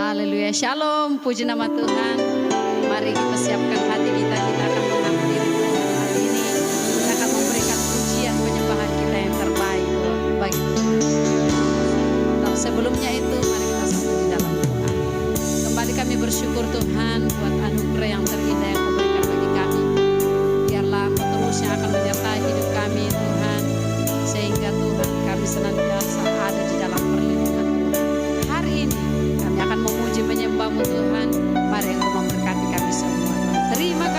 Haleluya, shalom, puji nama Tuhan. Mari kita siapkan hati kita, kita akan menghampiri Tuhan hari ini. Kita akan memberikan pujian penyembahan kita yang terbaik bagi Tuhan. Tapi sebelumnya itu mari kita satu di dalam doa. Kembali kami bersyukur Tuhan buat anugerah yang terindah yang Kau berikan bagi kami. Biarlah Kau terus yang akan menyertai hidup kami Tuhan, sehingga Tuhan kami senantiasa ada di dalam perlindungan. Hari ini kami akan memuji menyembah-Mu Tuhan. Mari Engkau memberkati kami semua. Terima kasih.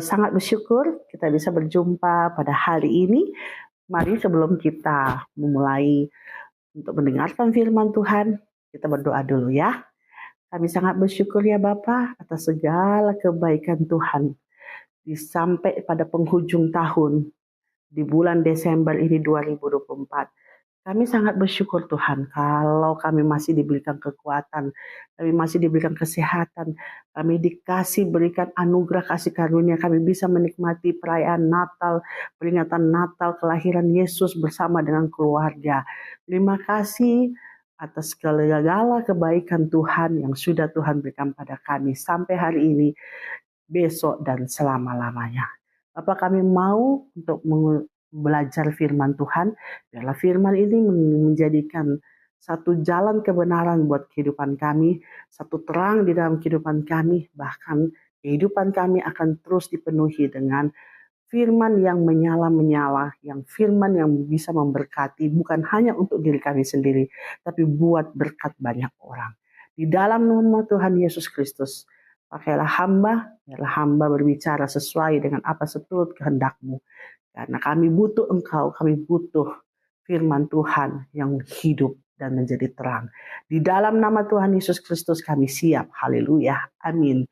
sangat bersyukur kita bisa berjumpa pada hari ini. Mari sebelum kita memulai untuk mendengarkan firman Tuhan, kita berdoa dulu ya. Kami sangat bersyukur ya Bapa atas segala kebaikan Tuhan. Sampai pada penghujung tahun, di bulan Desember ini 2024. Kami sangat bersyukur Tuhan kalau kami masih diberikan kekuatan, kami masih diberikan kesehatan, kami berikan anugerah kasih karunia, kami bisa menikmati perayaan Natal, peringatan Natal kelahiran Yesus bersama dengan keluarga. Terima kasih atas segala kebaikan Tuhan yang sudah Tuhan berikan pada kami sampai hari ini, besok dan selama-lamanya. Bapak, kami mau untuk belajar firman Tuhan, biarlah firman ini menjadikan satu jalan kebenaran buat kehidupan kami, satu terang di dalam kehidupan kami, bahkan kehidupan kami akan terus dipenuhi dengan firman yang menyala-menyala, yang firman yang bisa memberkati, bukan hanya untuk diri kami sendiri, tapi buat berkat banyak orang. Di dalam nama Tuhan Yesus Kristus, pakailah hamba, biarlah hamba berbicara sesuai dengan apa seturut kehendak-Mu. Karena kami butuh Engkau, kami butuh firman Tuhan yang hidup dan menjadi terang. Di dalam nama Tuhan Yesus Kristus kami siap. Haleluya. Amin.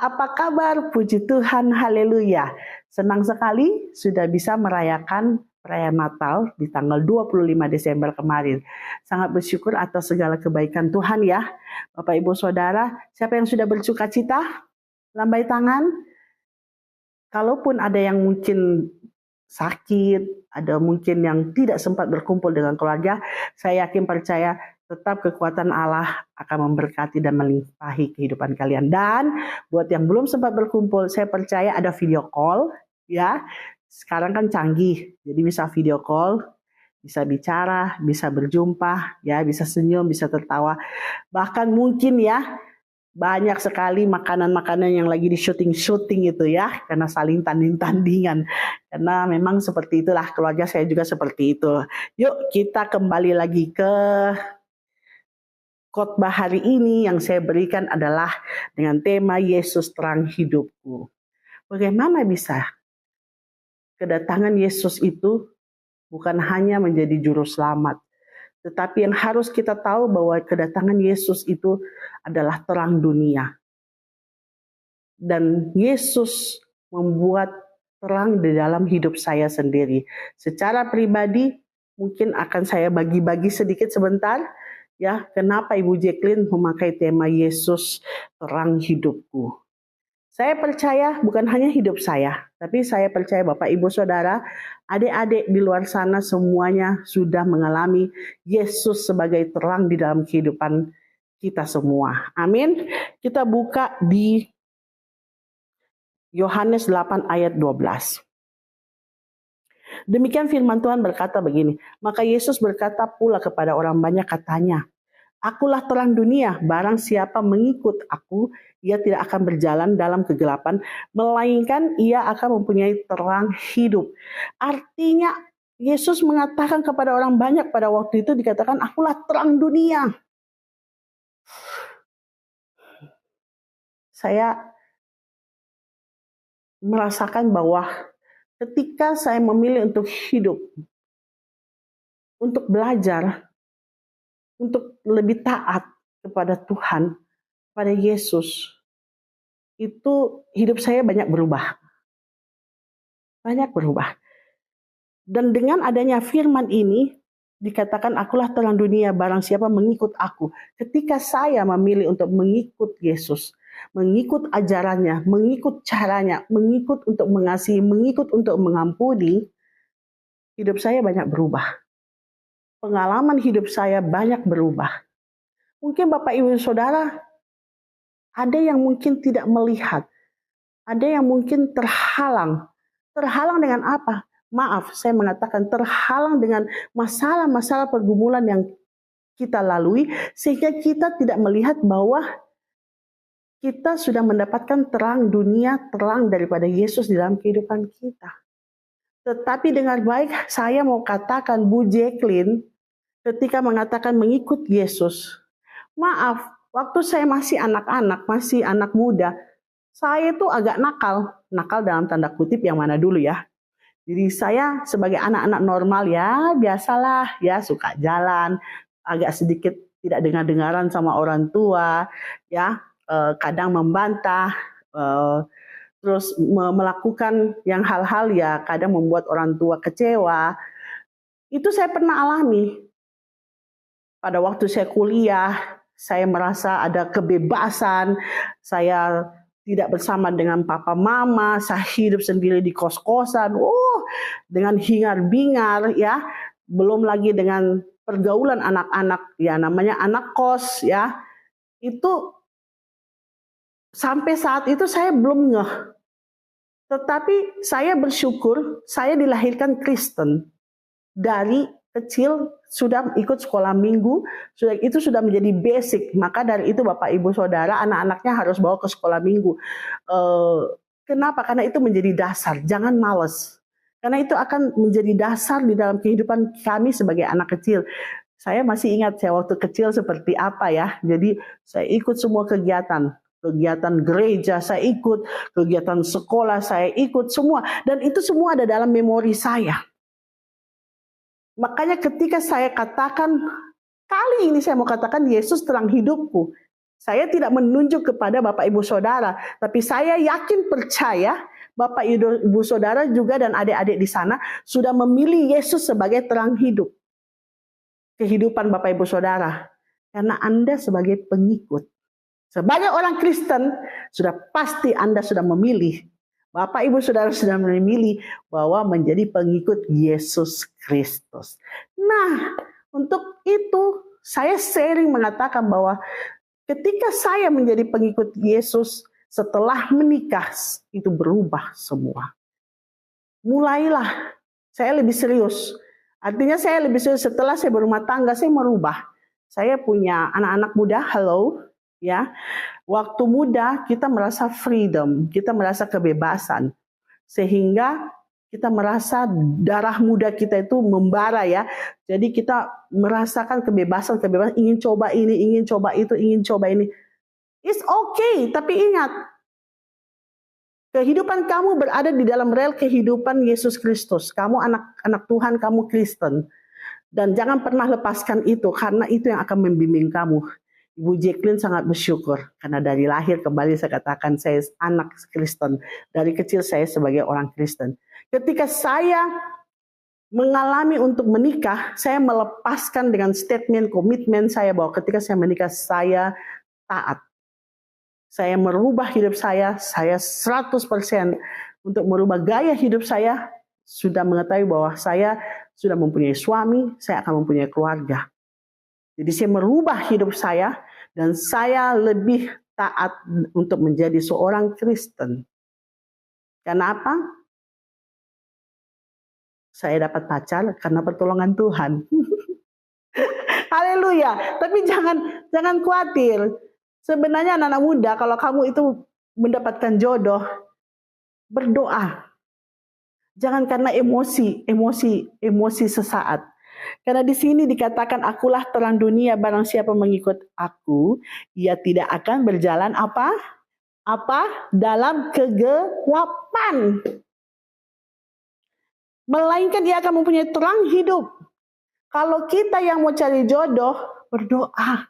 Apa kabar? Puji Tuhan. Haleluya. Senang sekali sudah bisa merayakan perayaan Natal di tanggal 25 Desember kemarin. Sangat bersyukur atas segala kebaikan Tuhan ya. Bapak Ibu Saudara, siapa yang sudah bersuka cita? Lambai tangan. Kalaupun ada yang mungkin sakit, ada mungkin yang tidak sempat berkumpul dengan keluarga, saya yakin percaya tetap kekuatan Allah akan memberkati dan melimpahi kehidupan kalian. Dan buat yang belum sempat berkumpul, saya percaya ada video call ya. Sekarang kan canggih, jadi bisa video call, bisa bicara, bisa berjumpa, ya, bisa senyum, bisa tertawa. Bahkan mungkin ya banyak sekali makanan-makanan yang lagi di syuting itu ya, karena saling tanding-tandingan. Karena memang seperti itulah, keluarga saya juga seperti itu. Yuk kita kembali lagi ke khotbah hari ini yang saya berikan adalah dengan tema Yesus terang hidupku. Bagaimana bisa kedatangan Yesus itu bukan hanya menjadi juru selamat, tetapi yang harus kita tahu bahwa kedatangan Yesus itu adalah terang dunia. Dan Yesus membuat terang di dalam hidup saya sendiri. Secara pribadi mungkin akan saya bagi-bagi sedikit sebentar. Ya, kenapa Ibu Jacqueline memakai tema Yesus terang hidupku? Saya percaya bukan hanya hidup saya, tapi saya percaya Bapak Ibu Saudara, adik-adik di luar sana semuanya sudah mengalami Yesus sebagai terang di dalam kehidupan kita semua. Amin. Kita buka di Yohanes 8 ayat 12. Demikian firman Tuhan berkata begini, maka Yesus berkata pula kepada orang banyak katanya, Akulah terang dunia, barang siapa mengikut aku, ia tidak akan berjalan dalam kegelapan, melainkan ia akan mempunyai terang hidup. Artinya Yesus mengatakan kepada orang banyak pada waktu itu dikatakan, akulah terang dunia. Saya merasakan bahwa ketika saya memilih untuk hidup, untuk belajar, untuk lebih taat kepada Tuhan, pada Yesus, itu hidup saya banyak berubah. Banyak berubah. Dan dengan adanya firman ini, dikatakan akulah terang dunia, barang siapa mengikut aku. Ketika saya memilih untuk mengikut Yesus, mengikut ajarannya, mengikut caranya, mengikut untuk mengasihi, mengikut untuk mengampuni, hidup saya banyak berubah. Pengalaman hidup saya banyak berubah. Mungkin Bapak Ibu Saudara, ada yang mungkin tidak melihat, ada yang mungkin terhalang. Terhalang dengan apa? Maaf, saya mengatakan terhalang dengan masalah-masalah pergumulan yang kita lalui, sehingga kita tidak melihat bahwa kita sudah mendapatkan terang dunia, terang daripada Yesus di dalam kehidupan kita. Tetapi dengar baik, saya mau katakan Bu Jacqueline, ketika mengatakan mengikut Yesus, maaf, waktu saya masih anak-anak, masih anak muda, saya itu agak nakal. nakal dalam tanda kutip yang mana dulu ya. Jadi saya sebagai anak-anak normal ya biasalah ya, suka jalan, agak sedikit tidak dengar-dengaran sama orang tua ya, kadang membantah, terus melakukan yang hal-hal ya kadang membuat orang tua kecewa. Itu saya pernah alami. Pada waktu saya kuliah, saya merasa ada kebebasan, saya tidak bersama dengan papa mama, saya hidup sendiri di kos-kosan, dengan hingar-bingar ya, belum lagi dengan pergaulan anak-anak ya, namanya anak kos ya, itu sampai saat itu saya belum ngeh. Tetapi saya bersyukur saya dilahirkan Kristen. Dari kecil sudah ikut sekolah minggu, itu sudah menjadi basic. Maka dari itu Bapak Ibu Saudara, anak-anaknya harus bawa ke sekolah minggu. Kenapa? Karena itu menjadi dasar, jangan males. Karena itu akan menjadi dasar di dalam kehidupan kami sebagai anak kecil. Saya masih ingat saya waktu kecil seperti apa ya. Jadi saya ikut semua kegiatan gereja, saya ikut kegiatan sekolah, saya ikut semua. Dan itu semua ada dalam memori saya. Makanya ketika saya katakan, kali ini saya mau katakan Yesus terang hidupku. Saya tidak menunjuk kepada Bapak Ibu Saudara, tapi saya yakin percaya Bapak Ibu Saudara juga dan adik-adik di sana sudah memilih Yesus sebagai terang hidup. Kehidupan Bapak Ibu Saudara. Karena Anda sebagai pengikut. Sebagai orang Kristen, sudah pasti Anda sudah memilih. Bapak Ibu Saudara sudah memilih bahwa menjadi pengikut Yesus Kristus. Nah, untuk itu saya sering mengatakan bahwa ketika saya menjadi pengikut Yesus setelah menikah, itu berubah semua. Mulailah saya lebih serius. Artinya saya lebih serius setelah saya berumah tangga, saya merubah. Saya punya anak-anak muda, ya. Waktu muda kita merasa freedom, kita merasa kebebasan. Sehingga kita merasa darah muda kita itu membara ya. Jadi kita merasakan kebebasan, ingin coba ini, ingin coba itu, ingin coba ini. It's okay, tapi ingat, kehidupan kamu berada di dalam rel kehidupan Yesus Kristus. Kamu anak Tuhan, kamu Kristen. Dan jangan pernah lepaskan itu, karena itu yang akan membimbing kamu. Ibu Jacqueline sangat bersyukur karena dari lahir kembali saya katakan saya anak Kristen. Dari kecil saya sebagai orang Kristen. Ketika saya mengalami untuk menikah, saya melepaskan dengan statement komitmen saya bahwa ketika saya menikah saya taat. Saya merubah hidup saya 100% untuk merubah gaya hidup saya. Sudah mengetahui bahwa saya sudah mempunyai suami, saya akan mempunyai keluarga. Jadi saya merubah hidup saya dan saya lebih taat untuk menjadi seorang Kristen. Kenapa? Saya dapat pacar karena pertolongan Tuhan. Haleluya. Tapi jangan khawatir. Sebenarnya anak-anak muda, kalau kamu itu mendapatkan jodoh, berdoa. Jangan karena emosi sesaat. Karena di sini dikatakan akulah terang dunia, barang siapa mengikut aku, ia tidak akan berjalan apa dalam kegelapan. Melainkan ia akan mempunyai terang hidup. Kalau kita yang mau cari jodoh, berdoa.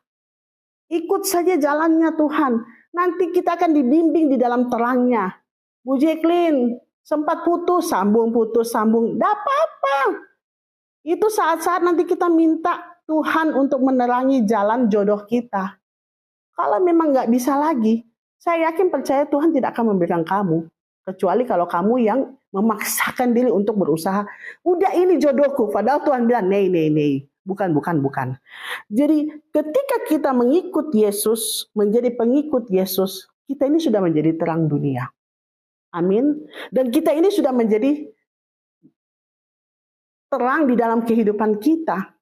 Ikut saja jalannya Tuhan. Nanti kita akan dibimbing di dalam terangnya. Bu Jacqueline, sempat putus, sambung. Tidak apa-apa. Itu saat-saat nanti kita minta Tuhan untuk menerangi jalan jodoh kita. Kalau memang nggak bisa lagi, saya yakin percaya Tuhan tidak akan memberikan kamu. Kecuali kalau kamu yang memaksakan diri untuk berusaha. Udah ini jodohku, padahal Tuhan bilang, nei. Bukan. Jadi ketika kita mengikut Yesus, menjadi pengikut Yesus, kita ini sudah menjadi terang dunia. Amin. Dan kita ini sudah menjadi terang di dalam kehidupan kita.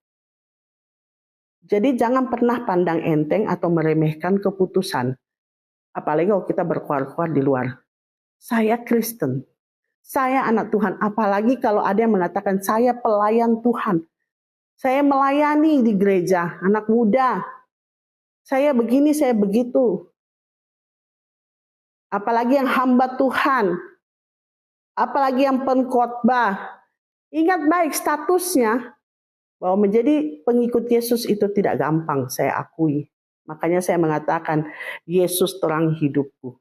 Jadi jangan pernah pandang enteng atau meremehkan keputusan. Apalagi kalau kita berkuar-kuar di luar. Saya Kristen. Saya anak Tuhan. Apalagi kalau ada yang mengatakan saya pelayan Tuhan. Saya melayani di gereja. Anak muda. Saya begini, saya begitu. Apalagi yang hamba Tuhan. apalagi yang pengkhotbah. Ingat baik statusnya, bahwa menjadi pengikut Yesus itu tidak gampang, saya akui. Makanya saya mengatakan, Yesus terang hidupku.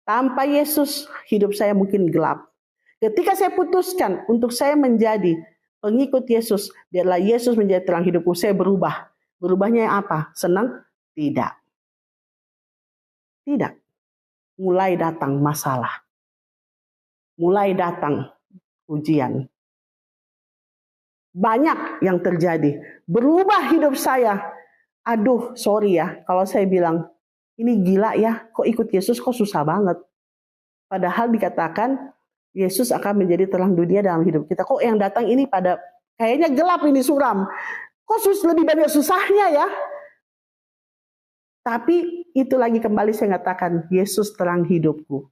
Tanpa Yesus, hidup saya mungkin gelap. Ketika saya putuskan untuk saya menjadi pengikut Yesus, biarlah Yesus menjadi terang hidupku, saya berubah. Berubahnya apa? Senang? Tidak. Tidak. Mulai datang masalah. Mulai datang ujian. Banyak yang terjadi. Berubah hidup saya. Aduh, sorry ya, kalau saya bilang, ini gila ya, kok ikut Yesus kok susah banget. Padahal dikatakan, Yesus akan menjadi terang dunia dalam hidup kita. Kok yang datang ini pada, kayaknya gelap ini suram. Kok lebih banyak susahnya ya? Tapi itu lagi kembali saya katakan, Yesus terang hidupku.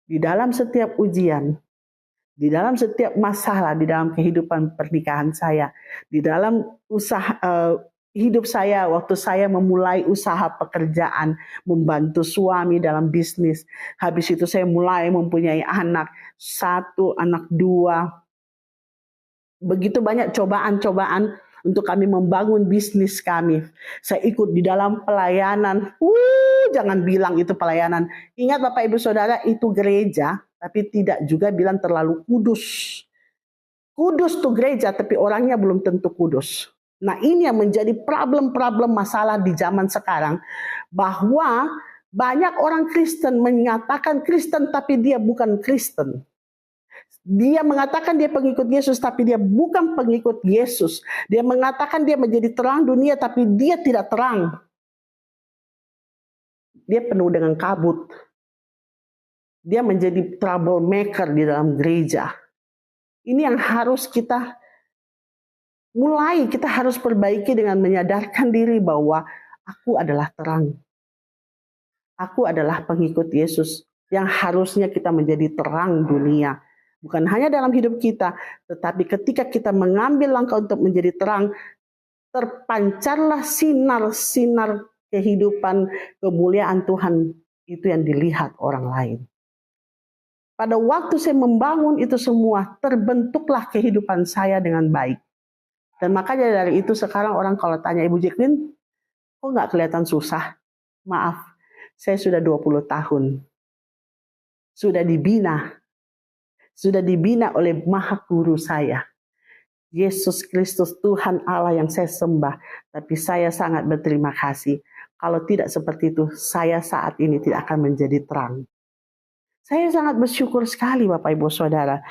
Di dalam setiap ujian, di dalam setiap masalah, di dalam kehidupan pernikahan saya, di dalam usaha hidup saya, waktu saya memulai usaha pekerjaan, membantu suami dalam bisnis. Habis itu saya mulai mempunyai anak, 1, anak 2. Begitu banyak cobaan-cobaan untuk kami membangun bisnis kami. Saya ikut di dalam pelayanan. Jangan bilang itu pelayanan. Ingat Bapak Ibu Saudara, itu gereja, tapi tidak juga bilang terlalu kudus. Kudus tuh gereja, tapi orangnya belum tentu kudus. Nah, ini yang menjadi problem-problem masalah di zaman sekarang. Bahwa banyak orang Kristen menyatakan Kristen, tapi dia bukan Kristen. Dia mengatakan dia pengikut Yesus, tapi dia bukan pengikut Yesus. Dia mengatakan dia menjadi terang dunia, tapi dia tidak terang. Dia penuh dengan kabut. Dia menjadi troublemaker di dalam gereja. Ini yang harus kita mulai, kita harus perbaiki dengan menyadarkan diri bahwa aku adalah terang. Aku adalah pengikut Yesus yang harusnya kita menjadi terang dunia. Bukan hanya dalam hidup kita, tetapi ketika kita mengambil langkah untuk menjadi terang, terpancarlah sinar-sinar kehidupan, kemuliaan Tuhan itu yang dilihat orang lain. Pada waktu saya membangun itu semua, terbentuklah kehidupan saya dengan baik. Dan makanya dari itu sekarang orang kalau tanya, Ibu Jacqueline, kok nggak kelihatan susah? Maaf, saya sudah 20 tahun. Sudah dibina oleh Maha Guru saya. Yesus Kristus, Tuhan Allah yang saya sembah. Tapi saya sangat berterima kasih. Kalau tidak seperti itu, saya saat ini tidak akan menjadi terang. Saya sangat bersyukur sekali Bapak Ibu Saudara.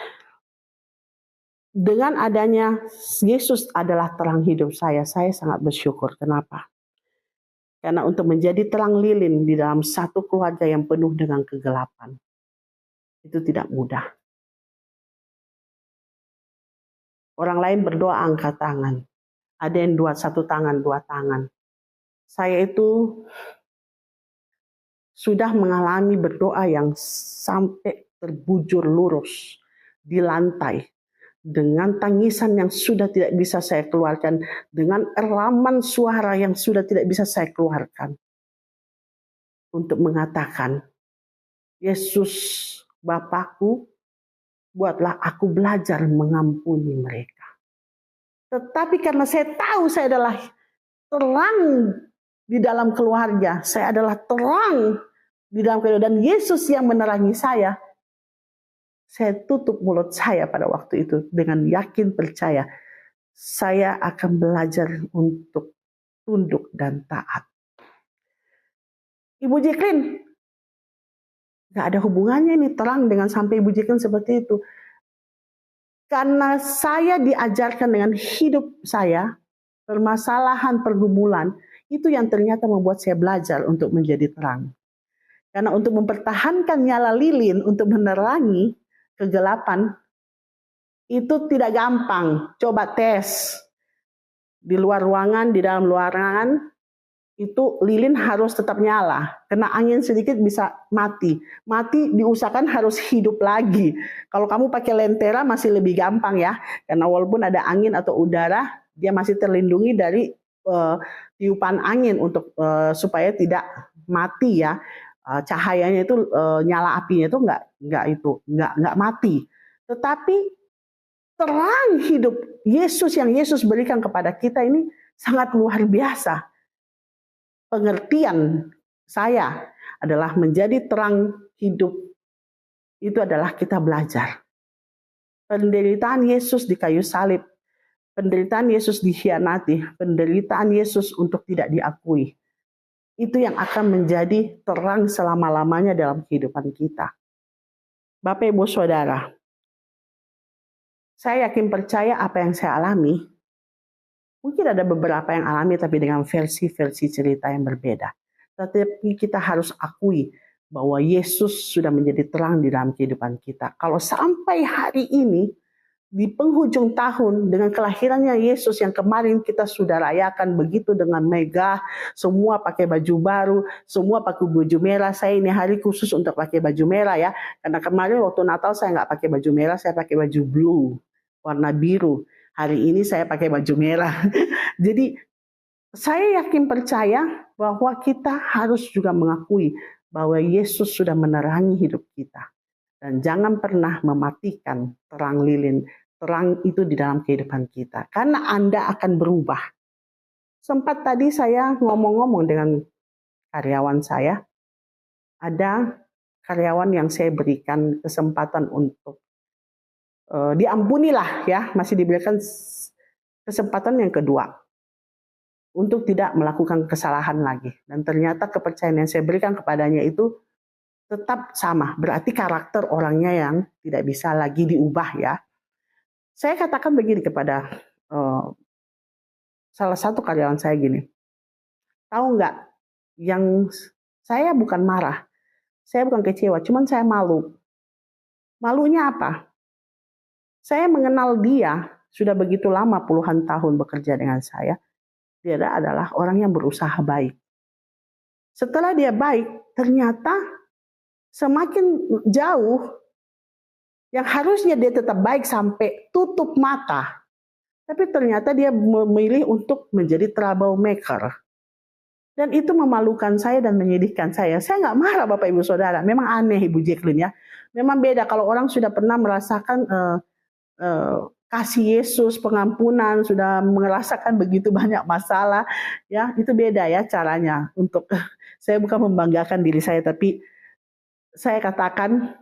Dengan adanya Yesus adalah terang hidup saya sangat bersyukur. Kenapa? Karena untuk menjadi terang lilin di dalam satu keluarga yang penuh dengan kegelapan, itu tidak mudah. Orang lain berdoa angkat tangan. Ada yang satu tangan, 2 tangan. Saya itu sudah mengalami berdoa yang sampai terbujur lurus di lantai. Dengan tangisan yang sudah tidak bisa saya keluarkan. Dengan eraman suara yang sudah tidak bisa saya keluarkan. Untuk mengatakan, Yesus Bapakku, buatlah aku belajar mengampuni mereka. Tetapi karena saya tahu saya adalah terang di dalam keluarga, saya adalah terang di dalam keluarga, dan Yesus yang menerangi saya tutup mulut saya pada waktu itu dengan yakin percaya saya akan belajar untuk tunduk dan taat. Ibu Jacqueline, gak ada hubungannya ini terang dengan sampai Ibu Jacqueline seperti itu. Karena saya diajarkan dengan hidup saya, permasalahan pergumulan, itu yang ternyata membuat saya belajar untuk menjadi terang. Karena untuk mempertahankan nyala lilin, untuk menerangi kegelapan, itu tidak gampang. Coba tes. Di luar ruangan, di dalam ruangan, itu lilin harus tetap nyala. Kena angin sedikit bisa mati. Mati diusahakan harus hidup lagi. Kalau kamu pakai lentera masih lebih gampang ya. Karena walaupun ada angin atau udara, dia masih terlindungi dari tiupan angin untuk supaya tidak mati ya. cahayanya itu nyala apinya itu nggak mati, tetapi terang hidup Yesus yang Yesus berikan kepada kita ini sangat luar biasa. Pengertian saya adalah menjadi terang hidup itu adalah kita belajar. Penderitaan Yesus di kayu salib, penderitaan Yesus dikhianati, penderitaan Yesus untuk tidak diakui. Itu yang akan menjadi terang selama-lamanya dalam kehidupan kita. Bapak Ibu Saudara, saya yakin percaya apa yang saya alami, mungkin ada beberapa yang alami tapi dengan versi-versi cerita yang berbeda. Tetapi kita harus akui bahwa Yesus sudah menjadi terang di dalam kehidupan kita. Kalau sampai hari ini, di penghujung tahun dengan kelahirannya Yesus yang kemarin kita sudah rayakan begitu dengan megah, semua pakai baju baru, semua pakai baju merah. Saya ini hari khusus untuk pakai baju merah ya, karena kemarin waktu Natal saya nggak pakai baju merah, saya pakai baju blue, warna biru. Hari ini saya pakai baju merah. Jadi saya yakin percaya bahwa kita harus juga mengakui bahwa Yesus sudah menerangi hidup kita. Dan jangan pernah mematikan terang lilin, terang itu di dalam kehidupan kita. Karena Anda akan berubah. Sempat tadi saya ngomong-ngomong dengan karyawan saya. Ada karyawan yang saya berikan kesempatan untuk diampunilah ya, masih diberikan kesempatan yang kedua untuk tidak melakukan kesalahan lagi. Dan ternyata kepercayaan yang saya berikan kepadanya itu tetap sama. Berarti karakter orangnya yang tidak bisa lagi diubah ya. Saya katakan begini kepada salah satu karyawan saya gini. Tahu nggak, yang saya bukan marah, saya bukan kecewa, cuman saya malu. Malunya apa? Saya mengenal dia sudah begitu lama, puluhan tahun bekerja dengan saya. Dia adalah orang yang berusaha baik. Setelah dia baik, ternyata semakin jauh, yang harusnya dia tetap baik sampai tutup mata, tapi ternyata dia memilih untuk menjadi troublemaker. Dan itu memalukan saya dan menyedihkan saya. Saya nggak marah Bapak Ibu Saudara, memang aneh Ibu Jacqueline ya. Memang beda kalau orang sudah pernah merasakan kasih Yesus, pengampunan, sudah merasakan begitu banyak masalah, ya itu beda ya caranya. Untuk saya bukan membanggakan diri saya, tapi saya katakan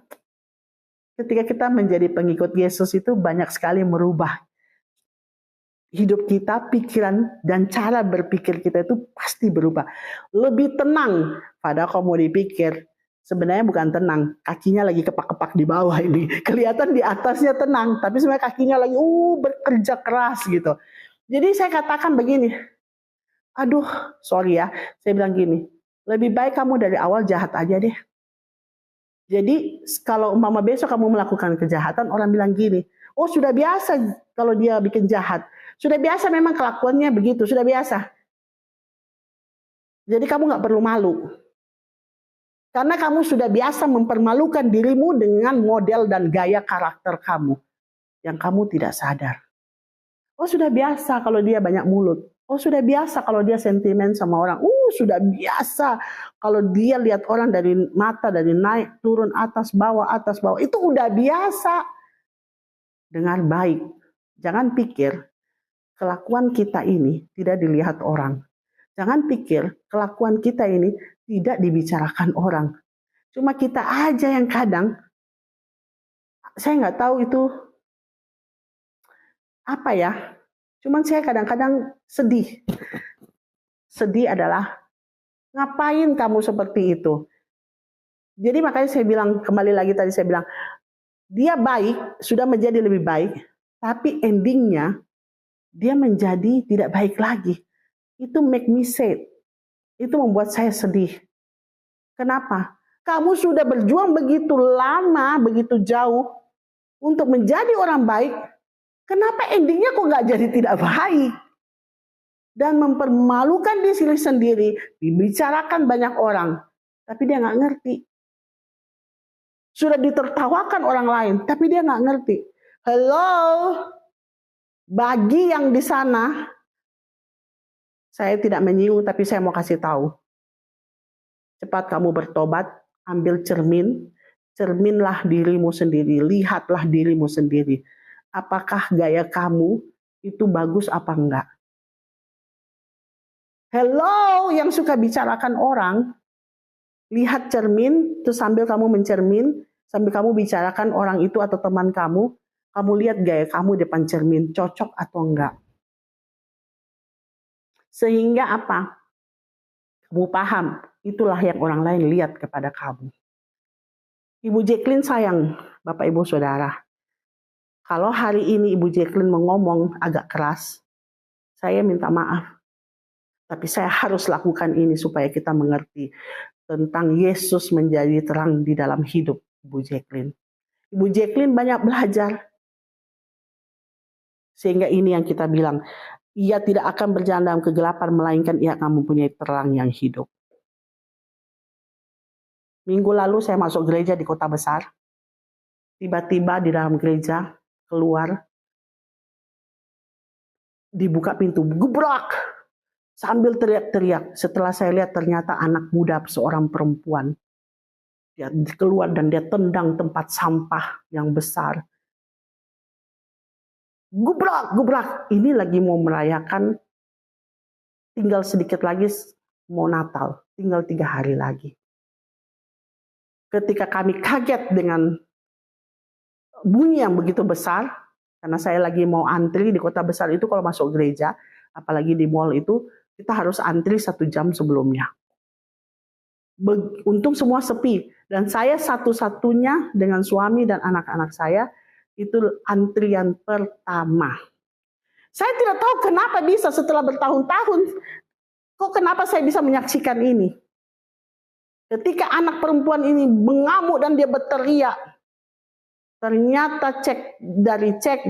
ketika kita menjadi pengikut Yesus itu banyak sekali merubah hidup kita, pikiran dan cara berpikir kita itu pasti berubah. Lebih tenang, padahal kalau mau dipikir sebenarnya bukan tenang, kakinya lagi kepak-kepak di bawah ini. Kelihatan di atasnya tenang, tapi sebenarnya kakinya lagi bekerja keras gitu. Jadi saya katakan begini, aduh sorry ya, saya bilang gini, lebih baik kamu dari awal jahat aja deh. Jadi kalau umpama besok kamu melakukan kejahatan, orang bilang gini, oh sudah biasa kalau dia bikin jahat. Sudah biasa memang kelakuannya begitu, sudah biasa. Jadi kamu gak perlu malu. Karena kamu sudah biasa mempermalukan dirimu dengan model dan gaya karakter kamu. Yang kamu tidak sadar. Oh sudah biasa kalau dia banyak mulut. Oh sudah biasa kalau dia sentimen sama orang. Sudah biasa kalau dia lihat orang dari mata, dari naik, turun, atas, bawah. Itu udah biasa. Dengar baik. Jangan pikir kelakuan kita ini tidak dilihat orang. Jangan pikir kelakuan kita ini tidak dibicarakan orang. Cuma kita aja yang kadang, saya nggak tahu itu apa ya. Cuman saya kadang-kadang sedih. Sedih adalah ngapain kamu seperti itu. Jadi makanya saya bilang, kembali lagi tadi saya bilang, dia baik, sudah menjadi lebih baik, tapi endingnya dia menjadi tidak baik lagi. Itu make me sad. Itu membuat saya sedih. Kenapa? Kamu sudah berjuang begitu lama, begitu jauh untuk menjadi orang baik. Kenapa endingnya kok nggak jadi tidak baik? Dan mempermalukan diri sendiri, dibicarakan banyak orang, tapi dia nggak ngerti. Sudah ditertawakan orang lain, tapi dia nggak ngerti. Hello, bagi yang di sana, saya tidak menyinggung, tapi saya mau kasih tahu. Cepat kamu bertobat, ambil cermin, cerminlah dirimu sendiri, lihatlah dirimu sendiri. Apakah gaya kamu itu bagus apa enggak? Hello, yang suka bicarakan orang, lihat cermin, terus sambil kamu mencermin, sambil kamu bicarakan orang itu atau teman kamu lihat gaya kamu depan cermin, cocok atau enggak. Sehingga apa? Kamu paham, itulah yang orang lain lihat kepada kamu. Ibu Jacqueline sayang, Bapak Ibu Saudara. Kalau hari ini Ibu Jacqueline mengomong agak keras, saya minta maaf. Tapi saya harus lakukan ini supaya kita mengerti tentang Yesus menjadi terang di dalam hidup Ibu Jacqueline. Ibu Jacqueline banyak belajar. Sehingga ini yang kita bilang, ia tidak akan berjalan dalam kegelapan, melainkan ia akan mempunyai terang yang hidup. Minggu lalu saya masuk gereja di kota besar. Tiba-tiba di dalam gereja, keluar, dibuka pintu, gebrak, sambil teriak-teriak. Setelah saya lihat ternyata anak muda seorang perempuan. Dia keluar dan dia tendang tempat sampah yang besar. Gebrak. Ini lagi mau merayakan, tinggal sedikit lagi mau Natal, tinggal 3 hari lagi. Ketika kami kaget dengan bunyi yang begitu besar, karena saya lagi mau antri di kota besar itu kalau masuk gereja, apalagi di mall itu, kita harus antri 1 jam sebelumnya. Untung semua sepi, dan saya satu-satunya dengan suami dan anak-anak saya, itu antrian pertama. Saya tidak tahu kenapa bisa setelah bertahun-tahun, kok kenapa saya bisa menyaksikan ini. Ketika anak perempuan ini mengamuk dan dia berteriak, ternyata cek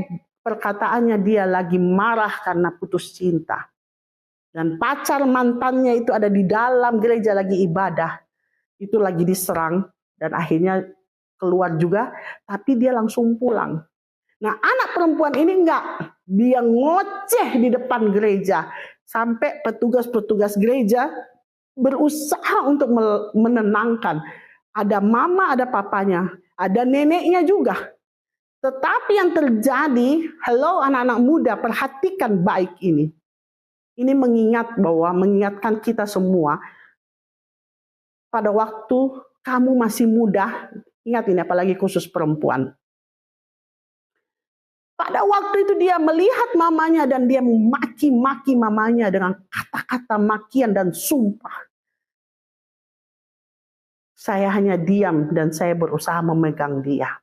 perkataannya dia lagi marah karena putus cinta. Dan pacar mantannya itu ada di dalam gereja lagi ibadah. Itu lagi diserang dan akhirnya keluar juga, tapi dia langsung pulang. Nah, anak perempuan ini enggak, dia ngoceh di depan gereja sampai petugas-petugas gereja berusaha untuk menenangkan. Ada mama, ada papanya, ada neneknya juga. Tetapi yang terjadi, halo anak-anak muda, perhatikan baik ini. Ini mengingatkan kita semua pada waktu kamu masih muda, ingat ini apalagi khusus perempuan. Pada waktu itu dia melihat mamanya dan dia memaki-maki mamanya dengan kata-kata makian dan sumpah. Saya hanya diam dan saya berusaha memegang dia.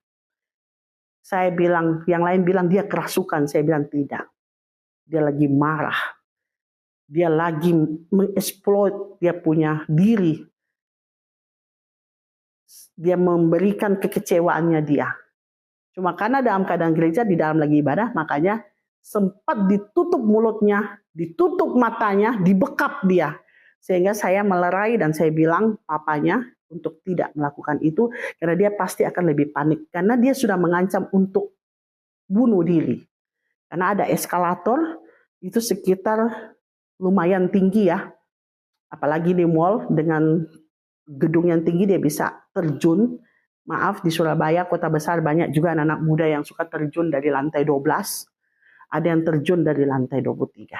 Saya bilang, yang lain bilang dia kerasukan, saya bilang tidak. Dia lagi marah. Dia lagi mengeksploit dia punya diri. Dia memberikan kekecewaannya dia. Cuma karena dalam keadaan gereja, di dalam lagi ibadah, makanya sempat ditutup mulutnya, ditutup matanya, dibekap dia. Sehingga saya melerai dan saya bilang papanya untuk tidak melakukan itu, karena dia pasti akan lebih panik. Karena dia sudah mengancam untuk bunuh diri. Karena ada eskalator, itu sekitar lumayan tinggi ya. Apalagi di mall dengan gedung yang tinggi dia bisa terjun. Maaf, di Surabaya, kota besar, banyak juga anak-anak muda yang suka terjun dari lantai 12. Ada yang terjun dari lantai 23.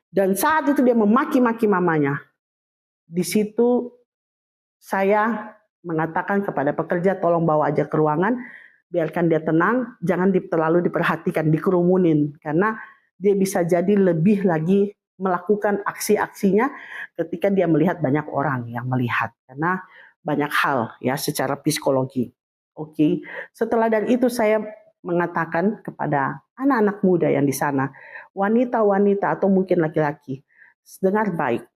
Dan saat itu dia memaki-maki mamanya. Di situ saya mengatakan kepada pekerja, tolong bawa aja ke ruangan, biarkan dia tenang, jangan terlalu diperhatikan, dikerumunin. Karena dia bisa jadi lebih lagi melakukan aksi-aksinya ketika dia melihat banyak orang yang melihat. Karena banyak hal ya secara psikologi. Oke. Setelah dari itu saya mengatakan kepada anak-anak muda yang di sana, wanita-wanita atau mungkin laki-laki, dengar baik.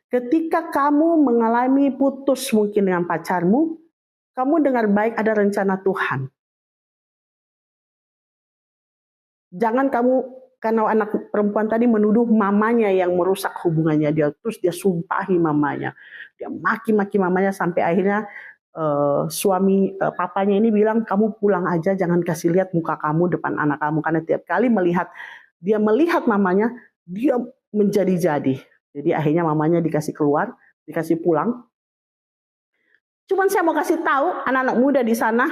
Ketika kamu mengalami putus mungkin dengan pacarmu, kamu dengar baik ada rencana Tuhan. Jangan kamu, karena anak perempuan tadi menuduh mamanya yang merusak hubungannya dia, terus dia sumpahi mamanya. Dia maki-maki mamanya sampai akhirnya papanya ini bilang, kamu pulang aja, jangan kasih lihat muka kamu depan anak kamu. Karena tiap kali dia melihat mamanya, dia menjadi-jadi. Jadi akhirnya mamanya dikasih keluar, dikasih pulang. Cuman saya mau kasih tahu anak-anak muda di sana,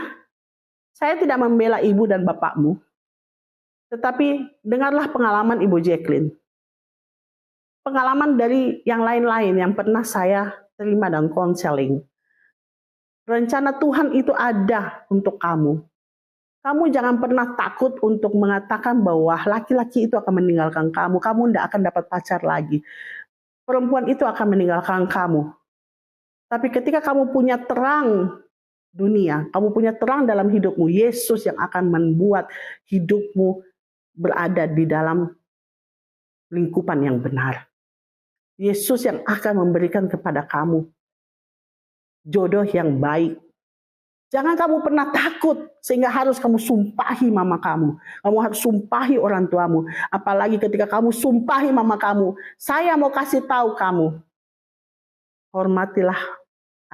saya tidak membela ibu dan bapakmu. Tetapi dengarlah pengalaman Ibu Jacqueline. Pengalaman dari yang lain-lain yang pernah saya terima dan konseling. Rencana Tuhan itu ada untuk kamu. Kamu jangan pernah takut untuk mengatakan bahwa laki-laki itu akan meninggalkan kamu. Kamu tidak akan dapat pacar lagi. Perempuan itu akan meninggalkan kamu. Tapi ketika kamu punya terang dunia, kamu punya terang dalam hidupmu, Yesus yang akan membuat hidupmu berada di dalam lingkupan yang benar. Yesus yang akan memberikan kepada kamu jodoh yang baik. Jangan kamu pernah takut sehingga harus kamu sumpahi mama kamu. Kamu harus sumpahi orang tuamu. Apalagi ketika kamu sumpahi mama kamu. Saya mau kasih tahu kamu. Hormatilah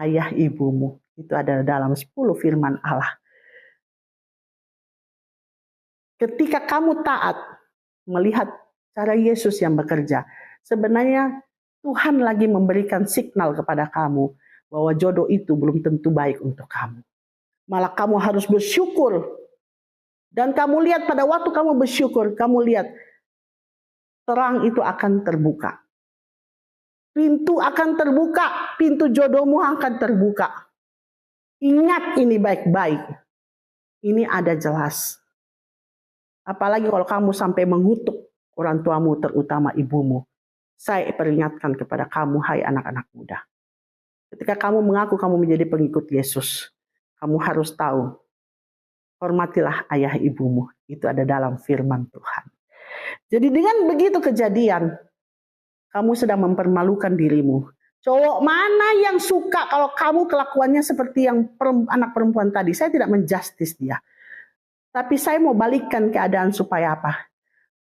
ayah ibumu. Itu ada dalam 10 firman Allah. Ketika kamu taat melihat cara Yesus yang bekerja. Sebenarnya Tuhan lagi memberikan signal kepada kamu. Bahwa jodoh itu belum tentu baik untuk kamu. Malah kamu harus bersyukur. Dan kamu lihat pada waktu kamu bersyukur. Kamu lihat terang itu akan terbuka. Pintu akan terbuka, pintu jodohmu akan terbuka. Ingat ini baik-baik. Ini ada jelas. Apalagi kalau kamu sampai mengutuk orang tuamu, terutama ibumu. Saya peringatkan kepada kamu, hai anak-anak muda. Ketika kamu mengaku kamu menjadi pengikut Yesus, kamu harus tahu, hormatilah ayah ibumu. Itu ada dalam firman Tuhan. Jadi dengan begitu kejadian, kamu sedang mempermalukan dirimu. Cowok mana yang suka kalau kamu kelakuannya seperti yang anak perempuan tadi? Saya tidak menjustis dia. Tapi saya mau balikkan keadaan supaya apa?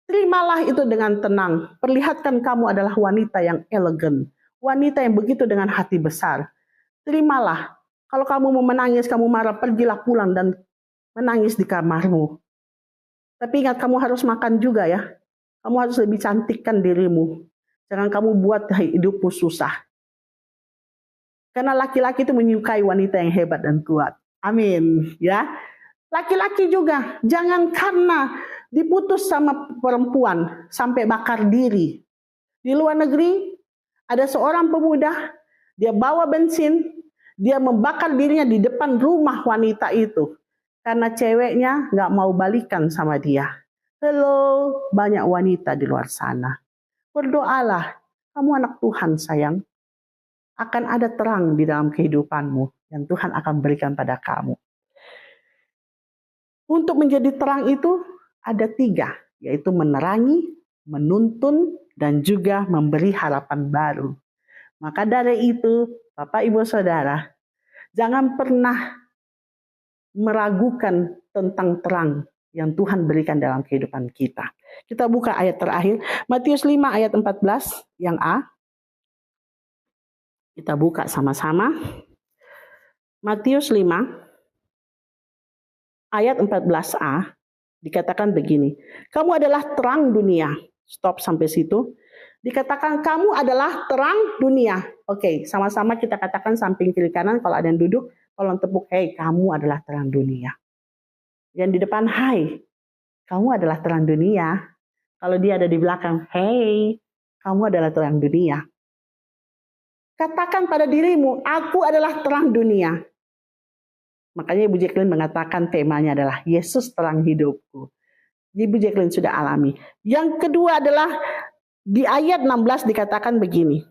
Terimalah itu dengan tenang. Perlihatkan kamu adalah wanita yang elegan. Wanita yang begitu dengan hati besar. Terimalah. Kalau kamu mau menangis, kamu marah, pergilah pulang dan menangis di kamarmu. Tapi ingat kamu harus makan juga ya. Kamu harus lebih cantikkan dirimu. Jangan kamu buat hidupmu susah. Karena laki-laki itu menyukai wanita yang hebat dan kuat. Amin. Ya. Laki-laki juga. Jangan karena diputus sama perempuan sampai bakar diri. Di luar negeri ada seorang pemuda. Dia bawa bensin. Dia membakar dirinya di depan rumah wanita itu. Karena ceweknya gak mau balikan sama dia. Hello. Banyak wanita di luar sana. Berdoalah, kamu anak Tuhan sayang. Akan ada terang di dalam kehidupanmu yang Tuhan akan berikan pada kamu. Untuk menjadi terang itu ada 3, yaitu menerangi, menuntun, dan juga memberi harapan baru. Maka dari itu, Bapak Ibu Saudara, jangan pernah meragukan tentang terang yang Tuhan berikan dalam kehidupan kita. Kita buka ayat terakhir, Matius 5 ayat 14 yang A. Kita buka sama-sama. Matius 5 ayat 14a dikatakan begini. Kamu adalah terang dunia. Stop sampai situ. Dikatakan kamu adalah terang dunia. Oke, sama-sama kita katakan samping kiri kanan. Kalau ada yang duduk, tolong tepuk. Hei, kamu adalah terang dunia. Yang di depan, hai, kamu adalah terang dunia. Kalau dia ada di belakang, hei, kamu adalah terang dunia. Katakan pada dirimu, aku adalah terang dunia. Makanya Ibu Jacqueline mengatakan temanya adalah Yesus terang hidupku. Ibu Jacqueline sudah alami. Yang kedua adalah di ayat 16 dikatakan begini.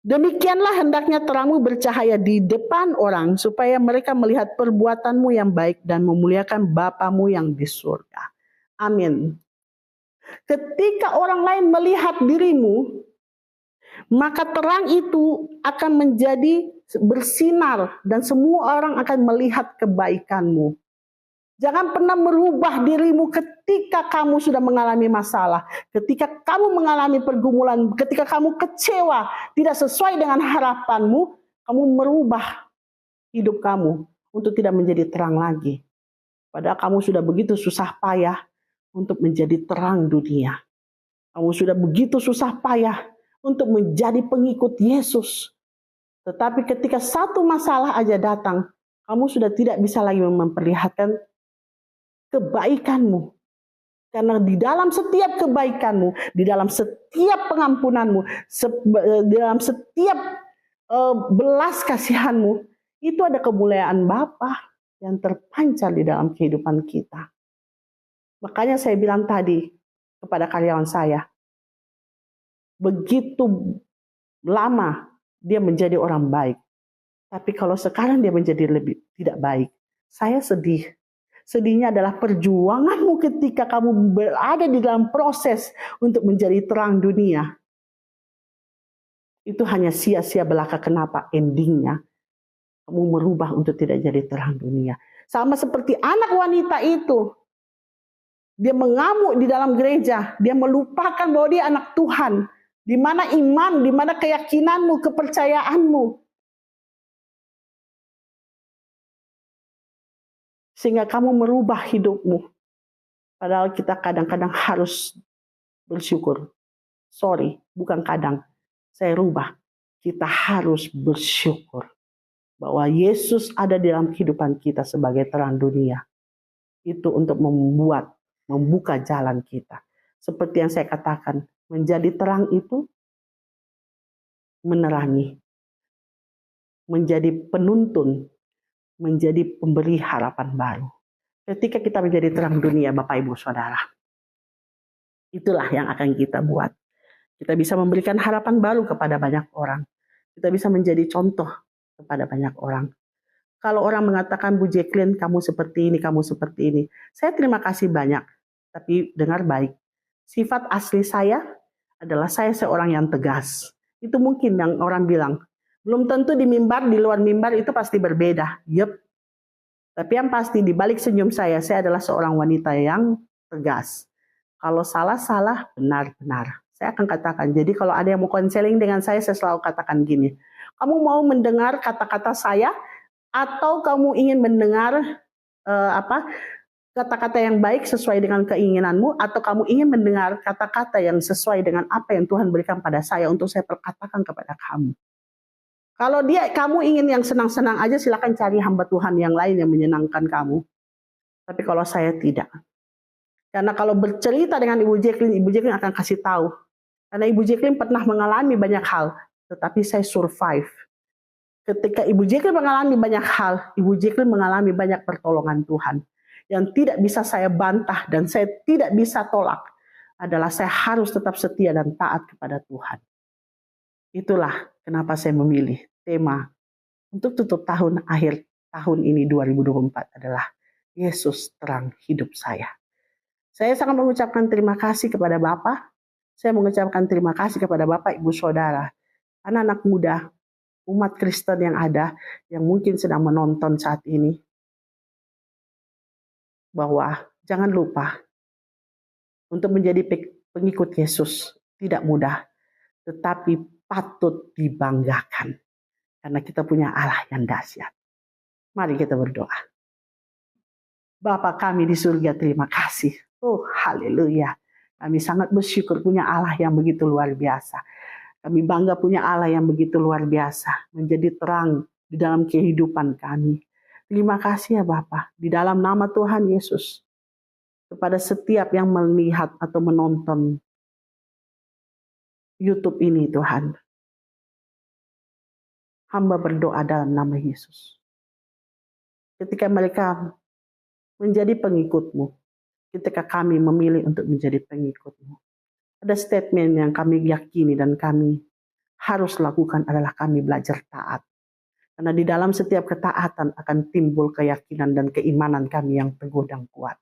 Demikianlah hendaknya terangmu bercahaya di depan orang supaya mereka melihat perbuatanmu yang baik dan memuliakan Bapamu yang di surga. Amin. Ketika orang lain melihat dirimu, maka terang itu akan menjadi bersinar dan semua orang akan melihat kebaikanmu. Jangan pernah merubah dirimu ketika kamu sudah mengalami masalah. Ketika kamu mengalami pergumulan, ketika kamu kecewa, tidak sesuai dengan harapanmu, kamu merubah hidup kamu untuk tidak menjadi terang lagi. Padahal kamu sudah begitu susah payah untuk menjadi terang dunia. Kamu sudah begitu susah payah untuk menjadi pengikut Yesus. Tetapi ketika satu masalah aja datang, kamu sudah tidak bisa lagi memperlihatkan kebaikanmu. Karena di dalam setiap kebaikanmu, di dalam setiap pengampunanmu, di dalam setiap belas kasihanmu, itu ada kemuliaan Bapa yang terpancar di dalam kehidupan kita. Makanya saya bilang tadi kepada karyawan saya, begitu lama dia menjadi orang baik, tapi kalau sekarang dia menjadi lebih tidak baik, saya sedih. Sedihnya adalah perjuanganmu ketika kamu berada di dalam proses untuk menjadi terang dunia. Itu hanya sia-sia belaka. Kenapa? Endingnya kamu merubah untuk tidak jadi terang dunia. Sama seperti anak wanita itu. Dia mengamuk di dalam gereja. Dia melupakan bahwa dia anak Tuhan. Di mana iman, di mana keyakinanmu, kepercayaanmu. Sehingga kamu merubah hidupmu. Padahal kita kadang-kadang harus bersyukur. Sorry, bukan kadang. Saya rubah. Kita harus bersyukur bahwa Yesus ada di dalam kehidupan kita sebagai terang dunia. Itu untuk membuka jalan kita. Seperti yang saya katakan, menjadi terang itu menerangi. Menjadi penuntun, menjadi pemberi harapan baru. Ketika kita menjadi terang dunia, Bapak Ibu Saudara, itulah yang akan kita buat. Kita bisa memberikan harapan baru kepada banyak orang. Kita bisa menjadi contoh kepada banyak orang. Kalau orang mengatakan, Bu Jacqueline, kamu seperti ini, kamu seperti ini. Saya terima kasih banyak, tapi dengar baik. Sifat asli saya adalah saya seorang yang tegas. Itu mungkin yang orang bilang. Belum tentu di mimbar, di luar mimbar itu pasti berbeda. Yup. Tapi yang pasti di balik senyum saya adalah seorang wanita yang tegas. Kalau salah, benar-benar. Saya akan katakan, jadi kalau ada yang mau konseling dengan saya selalu katakan gini. Kamu mau mendengar kata-kata saya, atau kamu ingin mendengar kata-kata yang baik sesuai dengan keinginanmu, atau kamu ingin mendengar kata-kata yang sesuai dengan apa yang Tuhan berikan pada saya untuk saya perkatakan kepada kamu. Kalau kamu ingin yang senang-senang aja, silakan cari hamba Tuhan yang lain yang menyenangkan kamu. Tapi kalau saya tidak. Karena kalau bercerita dengan Ibu Jacqueline akan kasih tahu. Karena Ibu Jacqueline pernah mengalami banyak hal, tetapi saya survive. Ketika Ibu Jacqueline mengalami banyak hal, Ibu Jacqueline mengalami banyak pertolongan Tuhan. Yang tidak bisa saya bantah dan saya tidak bisa tolak adalah saya harus tetap setia dan taat kepada Tuhan. Itulah kenapa saya memilih tema untuk tutup akhir tahun ini 2024 adalah Yesus terang hidup saya. Saya sangat mengucapkan terima kasih kepada Bapak. Saya mengucapkan terima kasih kepada Bapak, Ibu, Saudara, anak-anak muda, umat Kristen yang ada, yang mungkin sedang menonton saat ini. Bahwa jangan lupa, untuk menjadi pengikut Yesus tidak mudah, tetapi patut dibanggakan. Karena kita punya Allah yang dahsyat. Mari kita berdoa. Bapa kami di surga, terima kasih. Oh, haleluya. Kami sangat bersyukur punya Allah yang begitu luar biasa. Kami bangga punya Allah yang begitu luar biasa. Menjadi terang di dalam kehidupan kami. Terima kasih ya Bapa. Di dalam nama Tuhan Yesus. Kepada setiap yang melihat atau menonton YouTube ini Tuhan. Hamba berdoa dalam nama Yesus. Ketika mereka menjadi pengikut-Mu, ketika kami memilih untuk menjadi pengikut-Mu, ada statement yang kami yakini dan kami harus lakukan adalah kami belajar taat. Karena di dalam setiap ketaatan akan timbul keyakinan dan keimanan kami yang teguh dan kuat.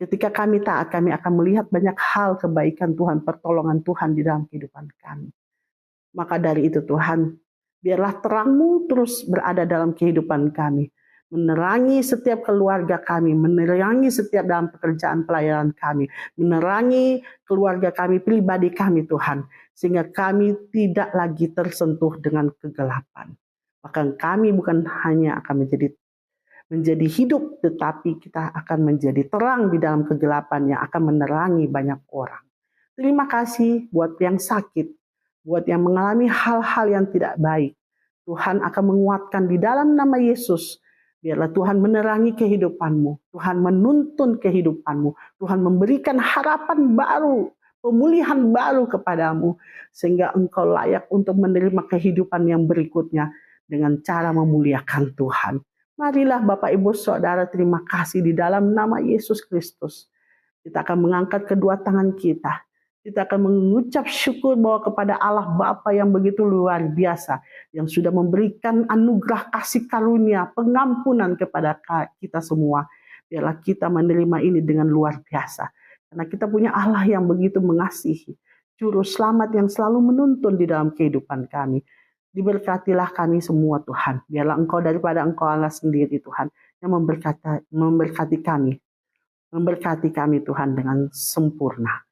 Ketika kami taat, kami akan melihat banyak hal kebaikan Tuhan, pertolongan Tuhan di dalam kehidupan kami. Maka dari itu Tuhan, biarlah terang-Mu terus berada dalam kehidupan kami. Menerangi setiap keluarga kami. Menerangi setiap dalam pekerjaan pelayanan kami. Menerangi keluarga kami, pribadi kami Tuhan. Sehingga kami tidak lagi tersentuh dengan kegelapan. Bahkan kami bukan hanya akan menjadi hidup, tetapi kita akan menjadi terang di dalam kegelapan yang akan menerangi banyak orang. Terima kasih buat yang sakit. Buat yang mengalami hal-hal yang tidak baik. Tuhan akan menguatkan di dalam nama Yesus. Biarlah Tuhan menerangi kehidupanmu. Tuhan menuntun kehidupanmu. Tuhan memberikan harapan baru, pemulihan baru kepadamu. Sehingga engkau layak untuk menerima kehidupan yang berikutnya dengan cara memuliakan Tuhan. Marilah Bapak Ibu Saudara, terima kasih di dalam nama Yesus Kristus. Kita akan mengangkat kedua tangan kita. Kita akan mengucap syukur bahwa kepada Allah Bapa yang begitu luar biasa, yang sudah memberikan anugerah kasih karunia, pengampunan kepada kita semua. Biarlah kita menerima ini dengan luar biasa. Karena kita punya Allah yang begitu mengasihi, Juru Selamat yang selalu menuntun di dalam kehidupan kami. Diberkatilah kami semua Tuhan. Biarlah Engkau daripada Engkau Allah sendiri Tuhan, yang memberkati kami. Memberkati kami Tuhan dengan sempurna.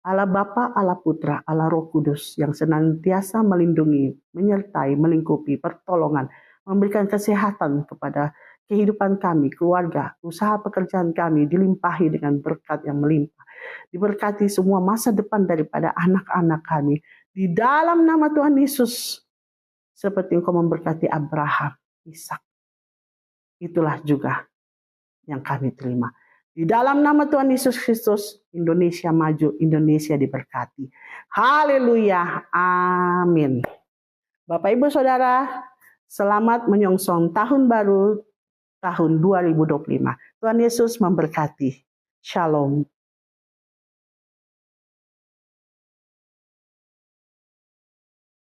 Allah Bapa, Allah Putra, Allah Roh Kudus yang senantiasa melindungi, menyertai, melingkupi, pertolongan, memberikan kesehatan kepada kehidupan kami, keluarga, usaha pekerjaan kami, dilimpahi dengan berkat yang melimpah. Diberkati semua masa depan daripada anak-anak kami. Di dalam nama Tuhan Yesus, seperti Engkau memberkati Abraham, Ishak. Itulah juga yang kami terima. Di dalam nama Tuhan Yesus Kristus, Indonesia maju, Indonesia diberkati. Haleluya, amin. Bapak Ibu Saudara, selamat menyongsong tahun baru, tahun 2025. Tuhan Yesus memberkati. Shalom.